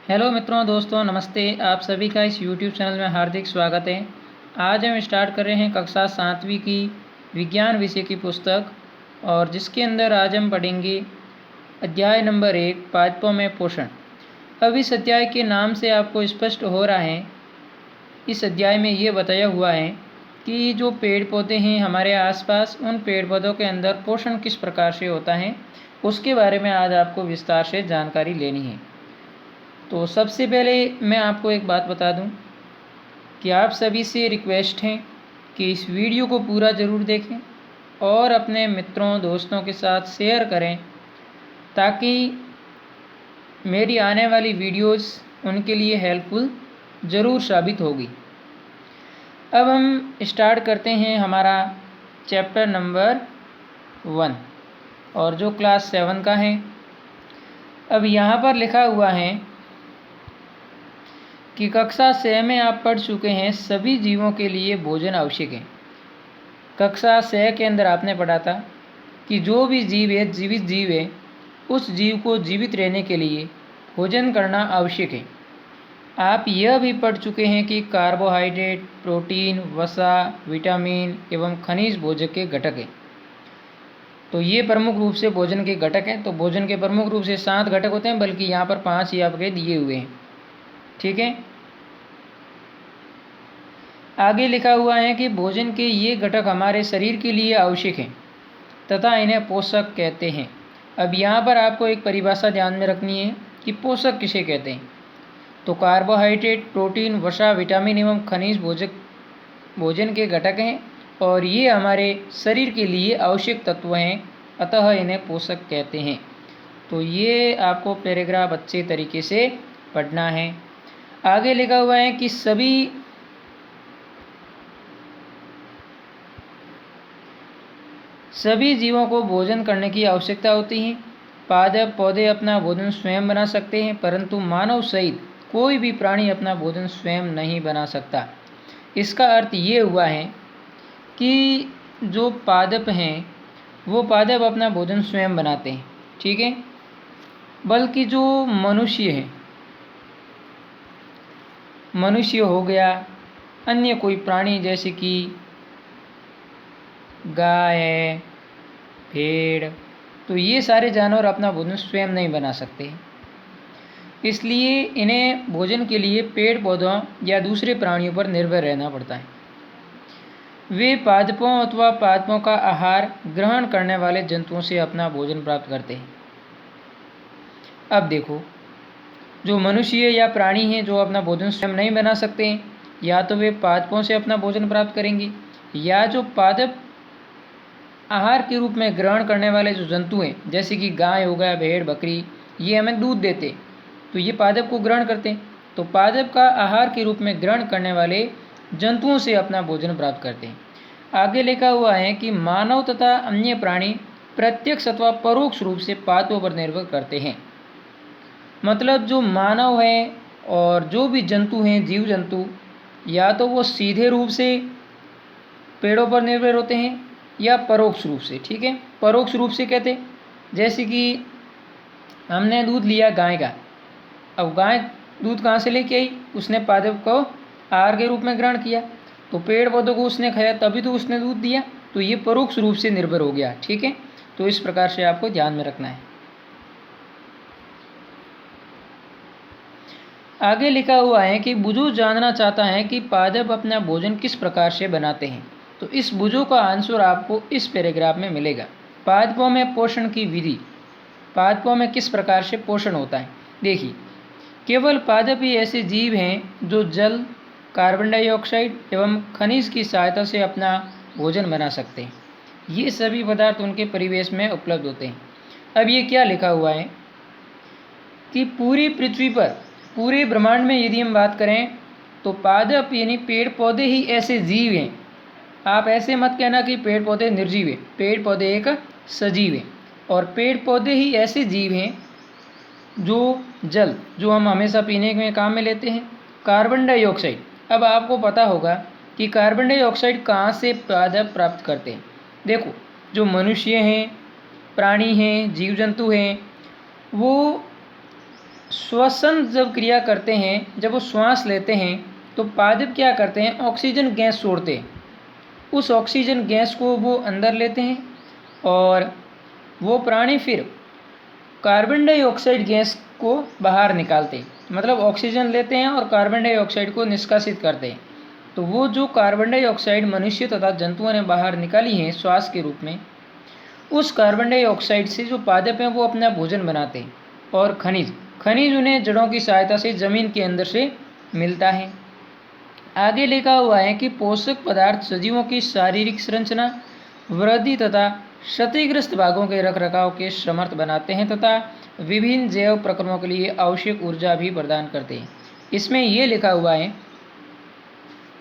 Hello मित्रों, दोस्तों, नमस्ते। आप सभी का इस यूट्यूब चैनल में हार्दिक स्वागत है। आज हम स्टार्ट कर रहे हैं कक्षा 7वीं की विज्ञान विषय की पुस्तक, और जिसके अंदर आज हम पढ़ेंगे अध्याय नंबर 1, पादपों में पोषण। अब इस अध्याय के नाम से आपको स्पष्ट हो रहा है, इस अध्याय में ये बताया हुआ है कि जो पेड़ पौधे हैं हमारे आसपास, उन पेड़ पौधों के अंदर पोषण किस प्रकार से होता है, उसके बारे में आज आपको विस्तार से जानकारी लेनी है। तो सबसे पहले मैं आपको एक बात बता दूं कि आप सभी से रिक्वेस्ट है कि इस वीडियो को पूरा ज़रूर देखें और अपने मित्रों दोस्तों के साथ शेयर करें, ताकि मेरी आने वाली वीडियोस उनके लिए हेल्पफुल ज़रूर साबित होगी। अब हम स्टार्ट करते हैं हमारा चैप्टर नंबर 1, और जो क्लास 7 का है। अब यहाँ पर लिखा हुआ है कि कक्षा 6 में आप पढ़ चुके हैं सभी जीवों के लिए भोजन आवश्यक है। कक्षा 6 के अंदर आपने पढ़ा था कि जो भी जीव है, जीवित जीव है, उस जीव को जीवित रहने के लिए भोजन करना आवश्यक है। आप यह भी पढ़ चुके हैं कि कार्बोहाइड्रेट, प्रोटीन, वसा, विटामिन एवं खनिज भोजन के घटक हैं। तो ये प्रमुख रूप से भोजन के घटक हैं। तो भोजन के प्रमुख रूप से 7 घटक होते हैं, बल्कि यहाँ पर 5 ही आपके दिए हुए हैं। ठीक है। आगे लिखा हुआ है कि भोजन के ये घटक हमारे शरीर के लिए आवश्यक हैं तथा इन्हें पोषक कहते हैं। अब यहाँ पर आपको एक परिभाषा ध्यान में रखनी है कि पोषक किसे कहते हैं। तो कार्बोहाइड्रेट, प्रोटीन, वसा, विटामिन एवं खनिज भोजन के घटक हैं, और ये हमारे शरीर के लिए आवश्यक तत्व हैं, अतः इन्हें पोषक कहते हैं। तो ये आपको पैराग्राफ अच्छे तरीके से पढ़ना है। आगे लिखा हुआ है कि सभी जीवों को भोजन करने की आवश्यकता होती है। पादप पौधे अपना भोजन स्वयं बना सकते हैं, परंतु मानव सहित कोई भी प्राणी अपना भोजन स्वयं नहीं बना सकता। इसका अर्थ ये हुआ है कि जो पादप हैं वो पादप अपना भोजन स्वयं बनाते हैं, ठीक है। बल्कि जो मनुष्य हो गया, अन्य कोई प्राणी जैसे कि गाय है, भेड़, तो ये सारे जानवर अपना भोजन स्वयं नहीं बना सकते। इसलिए इन्हें भोजन के लिए पेड़ पौधों या दूसरे प्राणियों पर निर्भर रहना पड़ता है। वे पादपों अथवा पादपों का आहार ग्रहण करने वाले जंतुओं से अपना भोजन प्राप्त करते हैं। अब देखो, जो मनुष्य या प्राणी हैं जो अपना भोजन स्वयं नहीं बना सकते हैं, या तो वे पादपों से अपना भोजन प्राप्त करेंगे, या जो पादप आहार के रूप में ग्रहण करने वाले जो जंतु हैं, जैसे कि गाय हो गया, भेड़, बकरी, ये हमें दूध देते, तो ये पादप को ग्रहण करते हैं। तो पादप का आहार के रूप में ग्रहण करने वाले जंतुओं से अपना भोजन प्राप्त करते हैं। आगे लिखा हुआ है कि मानव तथा अन्य प्राणी प्रत्यक्ष अथवा परोक्ष रूप से पादपों पर निर्भर करते हैं। मतलब जो मानव है और जो भी जंतु हैं, जीव जंतु, या तो वो सीधे रूप से पेड़ों पर निर्भर होते हैं या परोक्ष रूप से। ठीक है, परोक्ष रूप से कहते, जैसे कि हमने दूध लिया गाय का, अब गाय दूध कहाँ से लेके आई, उसने पादप को आहार के रूप में ग्रहण किया, तो पेड़ पौधों को उसने खाया, तभी तो उसने दूध दिया, तो ये परोक्ष रूप से निर्भर हो गया। ठीक है, तो इस प्रकार से आपको ध्यान में रखना है। आगे लिखा हुआ है कि बुझू जानना चाहता है कि पादप अपना भोजन किस प्रकार से बनाते हैं। तो इस बुझू का आंसर आपको इस पैराग्राफ में मिलेगा। पादपों में पोषण की विधि, पादपों में किस प्रकार से पोषण होता है। देखिए, केवल पादप ही ऐसे जीव हैं जो जल, कार्बन डाइऑक्साइड एवं खनिज की सहायता से अपना भोजन बना सकते हैं। ये सभी पदार्थ उनके परिवेश में उपलब्ध होते हैं। अब ये क्या लिखा हुआ है कि पूरी पृथ्वी पर, पूरे ब्रह्मांड में यदि हम बात करें, तो पादप यानी पेड़ पौधे ही ऐसे जीव हैं। आप ऐसे मत कहना कि पेड़ पौधे निर्जीव हैं, पेड़ पौधे एक सजीव हैं, और पेड़ पौधे ही ऐसे जीव हैं जो जल, जो हम हमेशा पीने में काम में लेते हैं, कार्बन डाइऑक्साइड। अब आपको पता होगा कि कार्बन डाइऑक्साइड कहाँ से पादप प्राप्त करते हैं। देखो, जो मनुष्य हैं, प्राणी हैं, जीव जंतु हैं, वो श्वसन जब क्रिया करते हैं, जब वो श्वास लेते हैं, तो पादप क्या करते हैं, ऑक्सीजन गैस छोड़ते हैं। उस ऑक्सीजन गैस को वो अंदर लेते हैं और वो प्राणी फिर कार्बन डाइऑक्साइड गैस को बाहर निकालते हैं। मतलब ऑक्सीजन लेते हैं और कार्बन डाइऑक्साइड को निष्कासित करते हैं। तो वो जो कार्बन डाइऑक्साइड मनुष्य तथा जंतुओं ने बाहर निकाली है श्वास के रूप में, उस कार्बन डाइऑक्साइड से जो पादप हैं वो अपना भोजन बनाते हैं। और खनिज उन्हें जड़ों की सहायता से जमीन के अंदर से मिलता है। आगे लिखा हुआ है कि पोषक पदार्थ सजीवों की शारीरिक संरचना, वृद्धि तथा क्षतिग्रस्त भागों के रखरखाव के समर्थ बनाते हैं तथा विभिन्न जैव प्रक्रमों के लिए आवश्यक ऊर्जा भी प्रदान करते हैं। इसमें ये लिखा हुआ है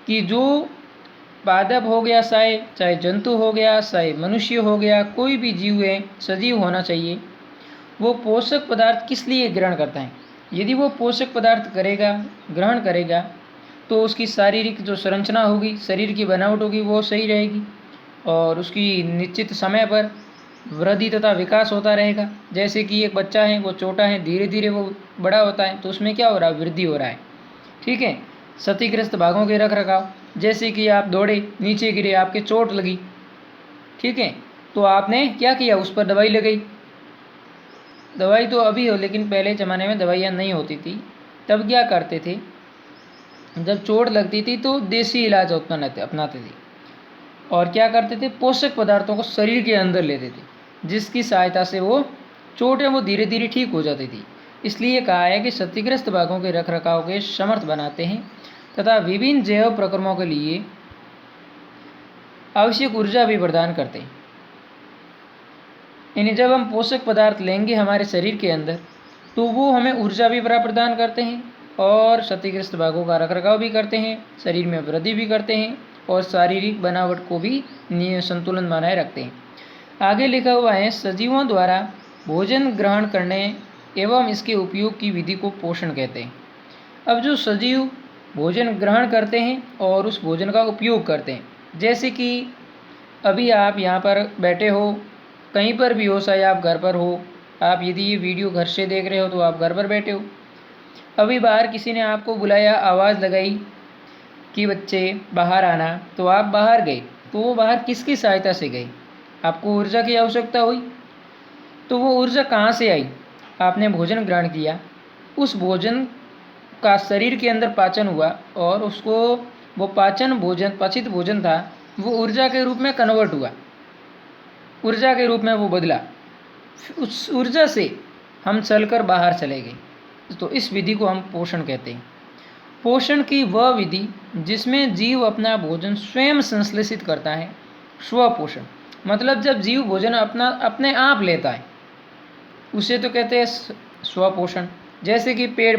कि जो पादप हो गया, चाहे जंतु हो गया, चाहे मनुष्य हो गया, कोई भी जीव है, सजीव होना चाहिए, वो पोषक पदार्थ किस लिए ग्रहण करता है। यदि वो पोषक पदार्थ ग्रहण करेगा तो उसकी शारीरिक जो संरचना होगी, शरीर की बनावट होगी, वो सही रहेगी और उसकी निश्चित समय पर वृद्धि तथा विकास होता रहेगा। जैसे कि एक बच्चा है, वो छोटा है, धीरे धीरे वो बड़ा होता है, तो उसमें क्या हो रहा है, वृद्धि हो रहा है। ठीक है। क्षतिग्रस्त भागों के रखरखाव, जैसे कि आप दौड़े, नीचे गिरे, आपके चोट लगी, ठीक है, तो आपने क्या किया, उस पर दवाई लगाई। दवाई तो अभी हो, लेकिन पहले ज़माने में दवाइयाँ नहीं होती थी। तब क्या करते थे, जब चोट लगती थी तो देसी इलाज अपनाते थे और क्या करते थे, पोषक पदार्थों को शरीर के अंदर लेते थे, जिसकी सहायता से वो चोटें वो धीरे धीरे ठीक हो जाती थी। इसलिए कहा है कि क्षतिग्रस्त भागों के रखरखाव के समर्थ बनाते हैं तथा विभिन्न जैव प्रक्रमों के लिए आवश्यक ऊर्जा भी प्रदान करते हैं। यानी जब हम पोषक पदार्थ लेंगे हमारे शरीर के अंदर, तो वो हमें ऊर्जा भी प्रदान करते हैं और क्षतिग्रस्त भागों का रखरखाव भी करते हैं, शरीर में वृद्धि भी करते हैं और शारीरिक बनावट को भी संतुलन बनाए रखते हैं। आगे लिखा हुआ है, सजीवों द्वारा भोजन ग्रहण करने एवं इसके उपयोग की विधि को पोषण कहते हैं। अब जो सजीव भोजन ग्रहण करते हैं और उस भोजन का उपयोग करते हैं, जैसे कि अभी आप यहाँ पर बैठे हो, कहीं पर भी हो, चाहे आप घर पर हो, आप यदि ये वीडियो घर से देख रहे हो तो आप घर पर बैठे हो, अभी बाहर किसी ने आपको बुलाया, आवाज़ लगाई कि बच्चे बाहर आना, तो आप बाहर गए। तो वो बाहर किसकी सहायता से गए, आपको ऊर्जा की आवश्यकता हुई। तो वो ऊर्जा कहाँ से आई, आपने भोजन ग्रहण किया, उस भोजन का शरीर के अंदर पाचन हुआ और उसको वो पचित भोजन था, वो ऊर्जा के रूप में कन्वर्ट हुआ, ऊर्जा के रूप में वो बदला। उस ऊर्जा से हम चलकर बाहर चले गए। तो इस विधि को हम पोषण कहते हैं। पोषण की वह विधि जिसमें जीव अपना भोजन स्वयं संश्लेषित करता है, स्वपोषण। मतलब जब जीव भोजन अपने आप लेता है, उसे तो कहते हैं स्वपोषण। जैसे कि पेड़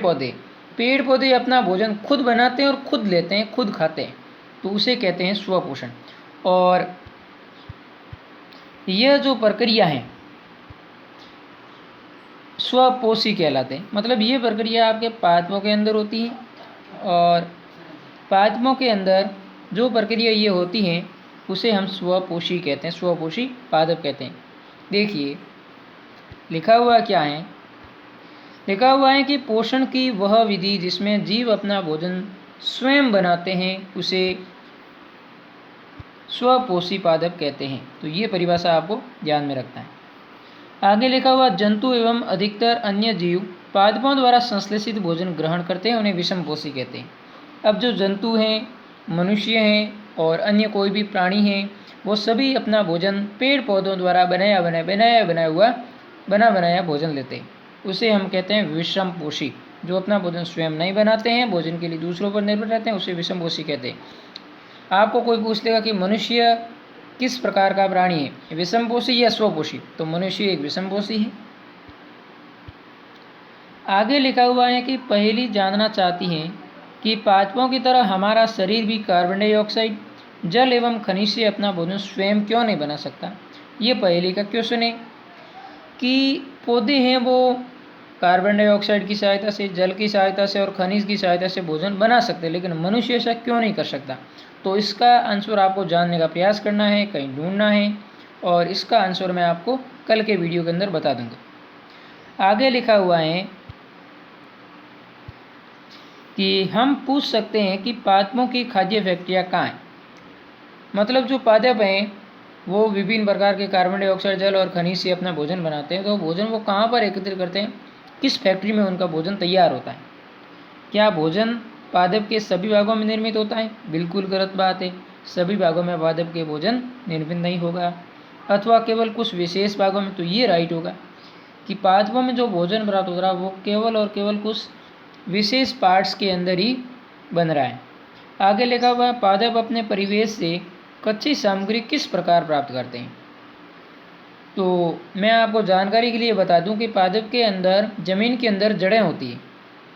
पौधे अपना भोजन खुद बनाते हैं और खुद लेते हैं, खुद खाते हैं, तो उसे कहते हैं स्वपोषण। और यह जो प्रक्रिया है स्वपोषी कहलाते हैं। मतलब ये प्रक्रिया आपके पादपों के अंदर होती है और पादपों के अंदर जो प्रक्रिया ये होती है उसे हम स्वपोषी कहते हैं, स्वपोषी पादप कहते हैं। देखिए लिखा हुआ क्या है, लिखा हुआ है कि पोषण की वह विधि जिसमें जीव अपना भोजन स्वयं बनाते हैं उसे स्वपोषी पादप कहते हैं। तो ये परिभाषा आपको ध्यान में रखना है। आगे लिखा हुआ, जंतु एवं अधिकतर अन्य जीव पादपों द्वारा संश्लेषित भोजन ग्रहण करते हैं, उन्हें विषमपोषी कहते हैं। अब जो जंतु हैं, मनुष्य हैं और अन्य कोई भी प्राणी हैं, वो सभी अपना भोजन पेड़ पौधों द्वारा बनाया भोजन लेते हैं, उसे हम कहते हैं विषमपोषी। जो अपना भोजन स्वयं नहीं बनाते हैं, भोजन के लिए दूसरों पर निर्भर रहते हैं, उसे विषमपोषी कहते हैं। आपको कोई पूछ लेगा कि मनुष्य किस प्रकार का प्राणी है, विषमपोषी या स्वपोषी, तो मनुष्य एक विषमपोषी है। आगे लिखा हुआ है कि पहेली जानना चाहती हैं कि पादपों की तरह हमारा शरीर भी कार्बन डाइऑक्साइड, जल एवं खनिज से अपना भोजन स्वयं क्यों नहीं बना सकता। ये पहेली का क्वेश्चन है कि पौधे हैं वो कार्बन डाइऑक्साइड की सहायता से, जल की सहायता से और खनिज की सहायता से भोजन बना सकते हैं, लेकिन मनुष्य ऐसा क्यों नहीं कर सकता। तो इसका आंसर आपको जानने का प्रयास करना है, कहीं ढूंढना है, और इसका आंसर मैं आपको कल के वीडियो के अंदर बता दूंगा। आगे लिखा हुआ है कि हम पूछ सकते हैं कि पादपों की खाद्य फैक्ट्रियाँ कहाँ हैं। मतलब जो पादप हैं वो विभिन्न प्रकार के कार्बन डाइऑक्साइड, जल और खनिज से अपना भोजन बनाते हैं। तो भोजन वो कहाँ पर एकत्रित करते हैं, किस फैक्ट्री में उनका भोजन तैयार होता है। क्या भोजन पादप के सभी भागों में निर्मित होता है? बिल्कुल गलत बात है। सभी भागों में पादप के भोजन निर्मित नहीं होगा, अथवा केवल कुछ विशेष भागों में। तो ये राइट होगा कि पादपों में जो भोजन प्राप्त हो रहा है वो केवल और केवल कुछ विशेष पार्ट्स के अंदर ही बन रहा है। आगे लिखा हुआ है, पादप अपने परिवेश से कच्ची सामग्री किस प्रकार प्राप्त करते हैं। तो मैं आपको जानकारी के लिए बता दूं कि पादप के अंदर, ज़मीन के अंदर जड़ें होती हैं।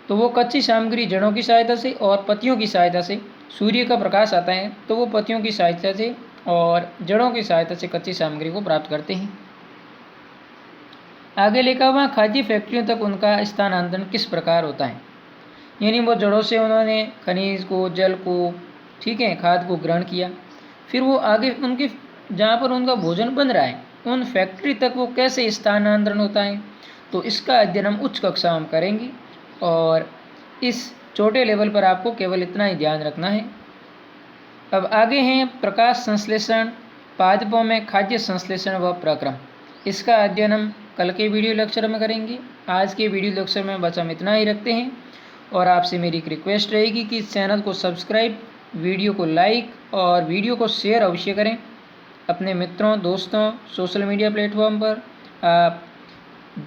तो वो कच्ची सामग्री जड़ों की सहायता से और पत्तियों की सहायता से, सूर्य का प्रकाश आता है तो वो पत्तियों की सहायता से और जड़ों की सहायता से कच्ची सामग्री को प्राप्त करते हैं। आगे लिखा हुआ, खाद्य फैक्ट्रियों तक उनका स्थानांतरण किस प्रकार होता है। यानी वो जड़ों से उन्होंने खनिज को, जल को, ठीक है, खाद को ग्रहण किया, फिर वो आगे उनके जहाँ पर उनका भोजन बन रहा है उन फैक्ट्री तक वो कैसे स्थानांतरण होता है। तो इसका अध्ययन हम उच्च कक्षा में करेंगे और इस छोटे लेवल पर आपको केवल इतना ही ध्यान रखना है। अब आगे हैं प्रकाश संश्लेषण, पादपों में खाद्य संश्लेषण व प्रक्रम। इसका अध्ययन हम कल के वीडियो लेक्चर में करेंगे। आज के वीडियो लेक्चर में बस हम इतना ही रखते हैं और आपसे मेरी एक रिक्वेस्ट रहेगी कि इस चैनल को सब्सक्राइब, वीडियो को लाइक और वीडियो को शेयर अवश्य करें अपने मित्रों, दोस्तों, सोशल मीडिया प्लेटफॉर्म पर। आप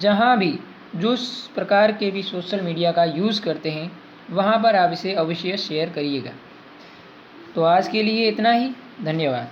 जहाँ भी जिस प्रकार के भी सोशल मीडिया का यूज़ करते हैं वहाँ पर आप इसे अवश्य शेयर करिएगा। तो आज के लिए इतना ही, धन्यवाद।